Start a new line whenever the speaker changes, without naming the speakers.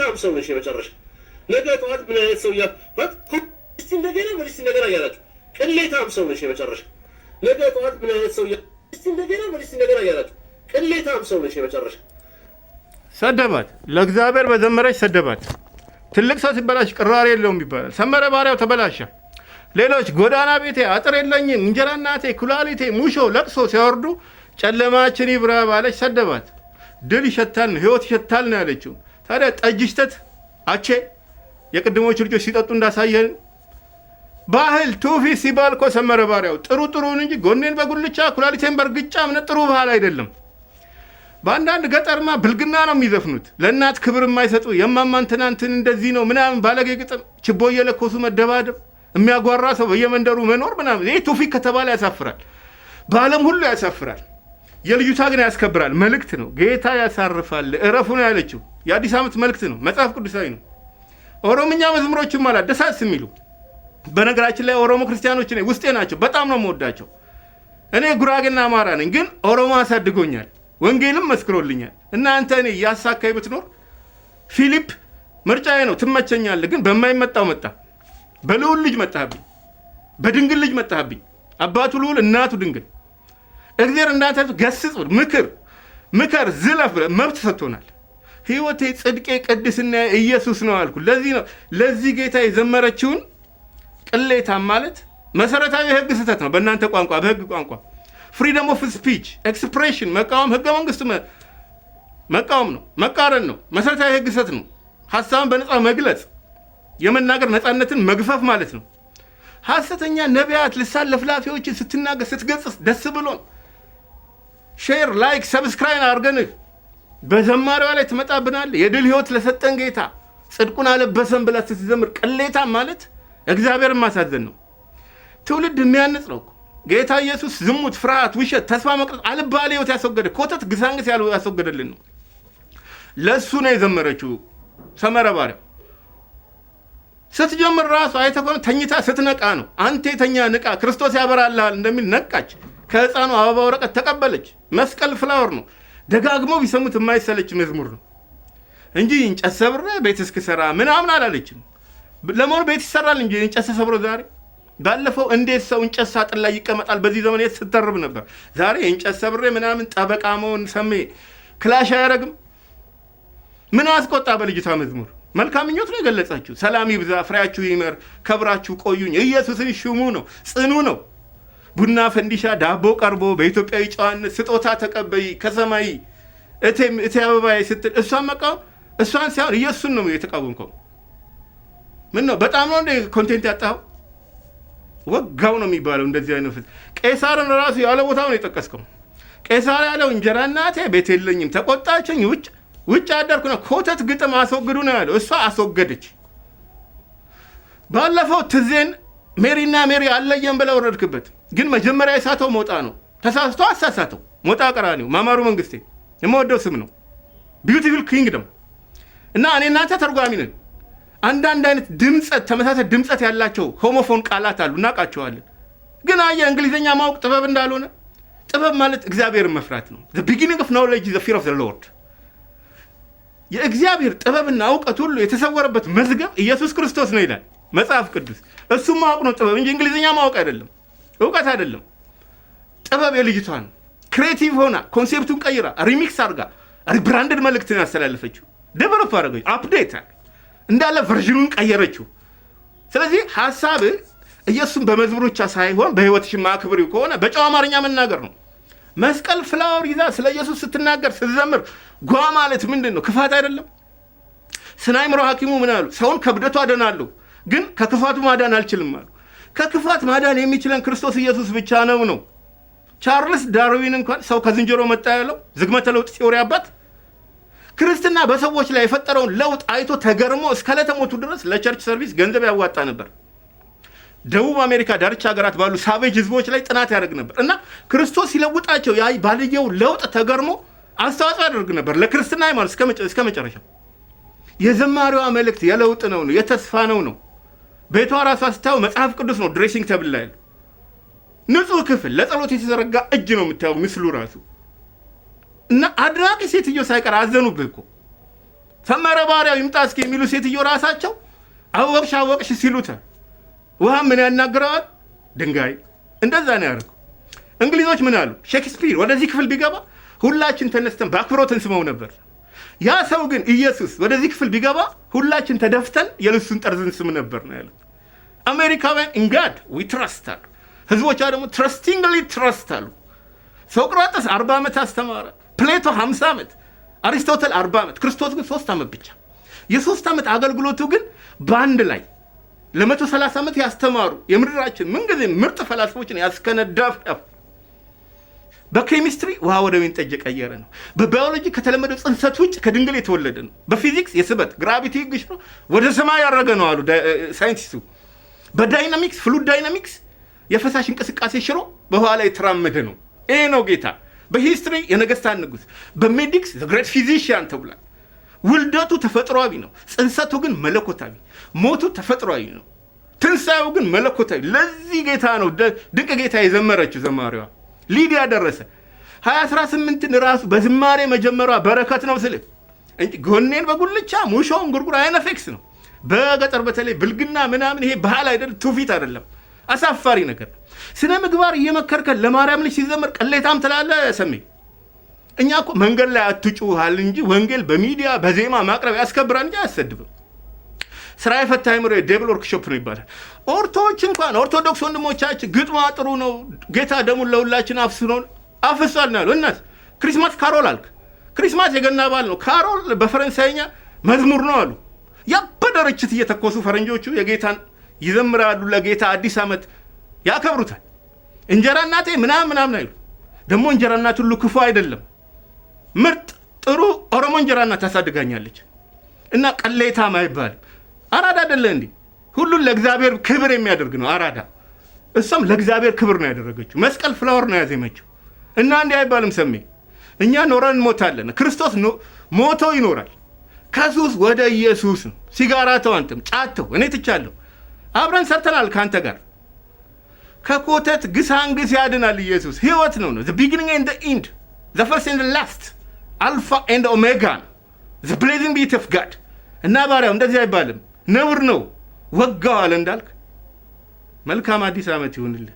ቅሌታም ሰው ነሽ የመጨረሻ ነገ ጠዋት ምን አይነት ሰው እስቲ እንደገና እያላችሁ ቅሌታም ሰው ነሽ የመጨረሻ ነገ ጠዋት ምን አይነት ሰው እስቲ እንደገና እያላችሁ ቅሌታም ሰው ነሽ የመጨረሻ።
ሰደባት፣ ለእግዚአብሔር በዘመረች ሰደባት። ትልቅ ሰው ሲበላሽ ቅራሬ የለውም ይባላል። ሰመረ ባሪያው ተበላሸ። ሌሎች ጎዳና ቤቴ አጥር የለኝም እንጀራ እናቴ ኩላሊቴ ሙሾ ለቅሶ ሲያወርዱ ጨለማችን ይብራ ባለች ሰደባት። ድል ይሸታል ነው ህይወት ይሸታል ነው ያለችው። ታዲያ ጠጅ ሽተት አቼ የቅድሞቹ ልጆች ሲጠጡ እንዳሳየን ባህል ትውፊት ሲባል እኮ ሰመረ ባሪያው ጥሩን እንጂ ጎኔን በጉልቻ ኩላሊቴን በርግጫ ምን ጥሩ ባህል አይደለም። በአንዳንድ ገጠርማ ብልግና ነው የሚዘፍኑት። ለእናት ክብር የማይሰጡ የማማን ትናንትን እንደዚህ ነው ምናምን ባለጌ ግጥም ችቦ እየለኮሱ መደባደብ የሚያጓራ ሰው በየመንደሩ መኖር ምናምን ይህ ትውፊት ከተባለ ያሳፍራል። በዓለም ሁሉ ያሳፍራል። የልዩታ ግን ያስከብራል። መልእክት ነው። ጌታ ያሳርፋል እረፉ ነው ያለችው። የአዲስ ዓመት መልእክት ነው። መጽሐፍ ቅዱሳዊ ነው። ኦሮምኛ መዝሙሮችም አላት ደሳስ የሚሉ በነገራችን ላይ ኦሮሞ ክርስቲያኖች ነኝ ውስጤ ናቸው። በጣም ነው የምወዳቸው። እኔ ጉራጌና አማራ ነኝ፣ ግን ኦሮሞ አሳድጎኛል። ወንጌልም መስክሮልኛል። እና አንተ እኔ ያሳካይ ብትኖር ፊሊፕ ምርጫዬ ነው ትመቸኛለህ፣ ግን በማይመጣው መጣ። በልዑል ልጅ መጣህብኝ፣ በድንግል ልጅ መጣህብኝ። አባቱ ልዑል እናቱ ድንግል። እግዚአብሔር እንዳንተ ገስጽ ምከር ዝለፍ መብት ሰጥቶናል። ህይወቴ ጽድቄ ቅድስና ኢየሱስ ነው አልኩ። ለዚህ ነው ለዚህ ጌታ የዘመረችውን ቅሌታም ማለት መሰረታዊ ህግ ስህተት ነው። በእናንተ ቋንቋ በህግ ቋንቋ ፍሪደም ኦፍ ስፒች ኤክስፕሬሽን መቃወም ህገ መንግስት መቃወም ነው፣ መቃረን ነው። መሰረታዊ ህግ ስህተት ነው። ሀሳብን በነፃ መግለጽ የመናገር ነፃነትን መግፈፍ ማለት ነው። ሐሰተኛ ነቢያት ልሳን ለፍላፊዎችን ስትናገር ስትገጽስ ደስ ብሎን ሼር ላይክ ሰብስክራይብ አድርገንህ በዘማሪዋ ላይ ትመጣብናለህ። የድል ህይወት ለሰጠን ጌታ ጽድቁን አለበሰን ብላ ስትዘምር ቅሌታም ማለት እግዚአብሔርን ማሳዘን ነው። ትውልድ የሚያንጽ ነው። ጌታ ኢየሱስ ዝሙት፣ ፍርሃት፣ ውሸት፣ ተስፋ መቅረት አልባሌ ህይወት ያስወገደ ኮተት ግሳንግስ ያስወገደልን ነው። ለእሱ ነው የዘመረችው ሰመረ ባሪያው። ስትጀምር ራሱ አይተህ ከሆነ ተኝታ ስትነቃ ነው። አንተ የተኛ ንቃ ክርስቶስ ያበራልሃል እንደሚል ነቃች። ከህፃኑ አበባ ወረቀት ተቀበለች። መስቀል ፍላወር ነው። ደጋግመው ቢሰሙት የማይሰለች መዝሙር ነው እንጂ እንጨት ሰብሬ ቤት እስክሰራ ምናምን አላለችም። ለመሆኑ ቤት ይሰራል እንጂ እንጨት ሰብሮ ዛሬ ባለፈው እንዴት ሰው እንጨት ሳጥን ላይ ይቀመጣል? በዚህ ዘመን የት ስተርብ ነበር። ዛሬ እንጨት ሰብሬ ምናምን ጠበቃ መሆን ሰሜ ክላሽ አያረግም። ምን አስቆጣ? በልጅቷ መዝሙር መልካም ምኞት ነው የገለጸችው። ሰላም ይብዛ፣ ፍሬያችሁ ይመር፣ ከብራችሁ ቆዩኝ። ኢየሱስን ሽሙ ነው፣ ጽኑ ነው። ቡና ፈንዲሻ ዳቦ ቀርቦ በኢትዮጵያዊ ጨዋነት ስጦታ ተቀበይ ከሰማይ እቴ አበባዬ ስትል እሷን መቃወም እሷን ሳይሆን ኢየሱስን ነው የተቃወምከው። ምን ነው በጣም ነው እንደ ኮንቴንት ያጣኸው? ወጋው ነው የሚባለው እንደዚህ አይነት ቄሳርን ራሱ ያለ ቦታው ነው የጠቀስከው። ቄሳር ያለው እንጀራ እናቴ ቤት የለኝም ተቆጣችኝ ውጭ አደርኩ ነው። ኮተት ግጥም አስወግዱ ነው ያለው። እሷ አስወገደች። ባለፈው ትዜን ሜሪና ሜሪ አለየም ብለው ወረድክበት። ግን መጀመሪያ የሳተው ሞጣ ነው። ተሳስቶ አሳሳተው። ሞጣ ቀራኒው ማማሩ መንግስቴ የምወደው ስም ነው። ቢዩቲፉል ኪንግደም እና እኔ እናንተ ተርጓሚ ነን። አንዳንድ አይነት ድምጸት ተመሳሳይ ድምጸት ያላቸው ሆሞፎን ቃላት አሉ እናውቃቸዋለን። ግን አየህ እንግሊዘኛ ማወቅ ጥበብ እንዳልሆነ። ጥበብ ማለት እግዚአብሔርን መፍራት ነው። the beginning of knowledge is the fear of the Lord። የእግዚአብሔር ጥበብና እውቀት ሁሉ የተሰወረበት መዝገብ ኢየሱስ ክርስቶስ ነው ይላል መጽሐፍ ቅዱስ። እሱም ማወቅ ነው ጥበብ እንጂ እንግሊዘኛ ማወቅ አይደለም፣ እውቀት አይደለም። ጥበብ የልጅቷ ነው። ክሬቲቭ ሆና ኮንሴፕቱን ቀይራ ሪሚክስ አድርጋ ሪብራንድድ መልእክትን ያስተላለፈችው ዴቨሎፕ አደረገች፣ አፕዴት እንዳለ ቨርዥኑን ቀየረችው። ስለዚህ ሐሳብ ኢየሱስን በመዝሙሮቻ ሳይሆን በህይወትሽ ማክብሪው ከሆነ በጨዋ አማርኛ መናገር ነው። መስቀል ፍላወር ይዛ ስለ ኢየሱስ ስትናገር ስትዘምር ጓ ማለት ምንድን ነው? ክፋት አይደለም። ስናይምሮ ሐኪሙ ምን አሉ? ሰውን ከብደቱ አደናለሁ ግን ከክፋቱ ማዳን አልችልም አሉ። ከክፋት ማዳን የሚችለን ክርስቶስ ኢየሱስ ብቻ ነው። ቻርልስ ዳርዊን እንኳን ሰው ከዝንጀሮ መጣ ያለው ዝግመተ ለውጥ ቲዮሪ አባት ክርስትና በሰዎች ላይ የፈጠረውን ለውጥ አይቶ ተገርሞ እስከ ዕለተ ሞቱ ድረስ ለቸርች ሰርቪስ ገንዘብ ያዋጣ ነበር። ደቡብ አሜሪካ ዳርቻ ሀገራት ባሉ ሳቬጅ ህዝቦች ላይ ጥናት ያደርግ ነበር እና ክርስቶስ ሲለውጣቸው ያ ባልየው ለውጥ ተገርሞ አስተዋጽኦ ያደርግ ነበር ለክርስትና ሃይማኖት እስከ መጨረሻው። የዘማሪዋ መልእክት የለውጥ ነው፣ የተስፋ ነው። ቤቷ ራሷ ስታየው መጽሐፍ ቅዱስ ነው ድሬሲንግ ተብል ላይ ያለው ንጹህ ክፍል ለጸሎት የተዘረጋ እጅ ነው የምታየው ምስሉ ራሱ። እና አድራቂ ሴትዮ ሳይቀር አዘኑብህ እኮ ሰመረ ባሪያው ይምጣ እስኪ የሚሉ ሴትዮ ራሳቸው አወቅሽ ሲሉት ውሃ ምን ያናግረዋል? ድንጋይ። እንደዛ ነው ያደርገው። እንግሊዞች ምን አሉ? ሼክስፒር ወደዚህ ክፍል ቢገባ ሁላችን ተነስተን በአክብሮት እንስመው ነበር። ያ ሰው ግን ኢየሱስ ወደዚህ ክፍል ቢገባ ሁላችን ተደፍተን የልብሱን ጠርዝ እንስም ነበር ነው ያሉት። አሜሪካውያን ኢንጋድ ዊ ትረስት አሉ። ህዝቦቿ ደግሞ ትረስቲንግሊ ትረስት አሉ። ሶቅራጥስ 40 ዓመት አስተማረ። ፕሌቶ 50 ዓመት፣ አሪስቶትል 40 ዓመት፣ ክርስቶስ ግን 3 ዓመት ብቻ። የ3 ዓመት አገልግሎቱ ግን በአንድ ላይ ለ130 ዓመት ያስተማሩ የምድራችን ምንጊዜ ምርጥ ፈላስፎችን ያስከነዳፍ። በኬሚስትሪ ውሃ ወደ ወይን ጠጅ የቀየረ ነው። በባዮሎጂ ከተለመደው ጽንሰት ውጭ ከድንግል የተወለደ ነው። በፊዚክስ የስበት ግራቪቲ ህግ ሽሮ ወደ ሰማይ ያረገ ነው አሉ ሳይንቲስቱ። በዳይናሚክስ ፍሉድ ዳይናሚክስ የፈሳሽ እንቅስቃሴ ሽሮ በውሃ ላይ የተራመደ ነው። ይሄ ነው ጌታ። በሂስትሪ የነገስታት ንጉስ፣ በሜዲክስ ዘ ግሬት ፊዚሽያን ተብሏል። ውልደቱ ተፈጥሯዊ ነው፣ ጽንሰቱ ግን መለኮታዊ። ሞቱ ተፈጥሯዊ ነው፣ ትንሳኤው ግን መለኮታዊ። ለዚህ ጌታ ነው ድንቅ ጌታ የዘመረችው ዘማሪዋ ሊዲያ ደረሰ 2018ን ራሱ በዝማሬ መጀመሯ በረከት ነው ስል እንጂ ጎኔን በጉልቻ ሙሾን ጉርጉር አይነፌክስ ነው። በገጠር በተለይ ብልግና ምናምን ይሄ ባህል አይደል፣ ትውፊት አይደለም፣ አሳፋሪ ነገር። ስነ ምግባር እየመከርከን ለማርያም ልጅ ሲዘመር ቅሌታም ትላለህ ሰሜ። እኛ እኮ መንገድ ላይ አትጩሃል እንጂ ወንጌል በሚዲያ በዜማ ማቅረብ ያስከብራል እንጂ አያሰድብም። ስራ የፈታ አይምሮ የዴብል ወርክሾፕ ነው ይባላል። ኦርቶዎች እንኳን ኦርቶዶክስ ወንድሞቻችን ግጥሟ ጥሩ ነው፣ ጌታ ደሙን ለሁላችን አፍሷል ነው ያሉ። እናት ክሪስማስ ካሮል አልክ። ክሪስማስ የገና በዓል ነው። ካሮል በፈረንሳይኛ መዝሙር ነው አሉ። ያበደ ርችት እየተኮሱ ፈረንጆቹ የጌታን ይዘምራሉ። ለጌታ አዲስ ዓመት ያከብሩታል። እንጀራ እናቴ ምናምን አይሉ። ደግሞ እንጀራ እናት ሁሉ ክፉ አይደለም። ምርጥ ጥሩ ኦሮሞ እንጀራ እናት ታሳድጋኛለች እና ቀሌታም አይባልም። አራዳ አይደለ እንዴ? ሁሉን ለእግዚአብሔር ክብር የሚያደርግ ነው አራዳ። እሷም ለእግዚአብሔር ክብር ነው ያደረገችው። መስቀል ፍላወር ነው ያዜመችው እና እንዲህ አይባልም ሰሜ። እኛ ኖረን እንሞታለን፣ ክርስቶስ ሞቶ ይኖራል። ከሱስ ወደ ኢየሱስ ነው። ሲጋራ ተው፣ አንተም ጫት ተው፣ እኔ ትቻለሁ። አብረን ሰርተናል ካንተ ጋር። ከኮተት ግሳንግስ ያድናል ኢየሱስ። ህይወት ነው the beginning and the end, the first and the last, alpha and omega, the blazing beat of God። እና ባሪያው እንደዚህ አይባልም፣ ነውር ነው። ወጋው አለ እንዳልክ። መልካም አዲስ ዓመት ይሁንልህ።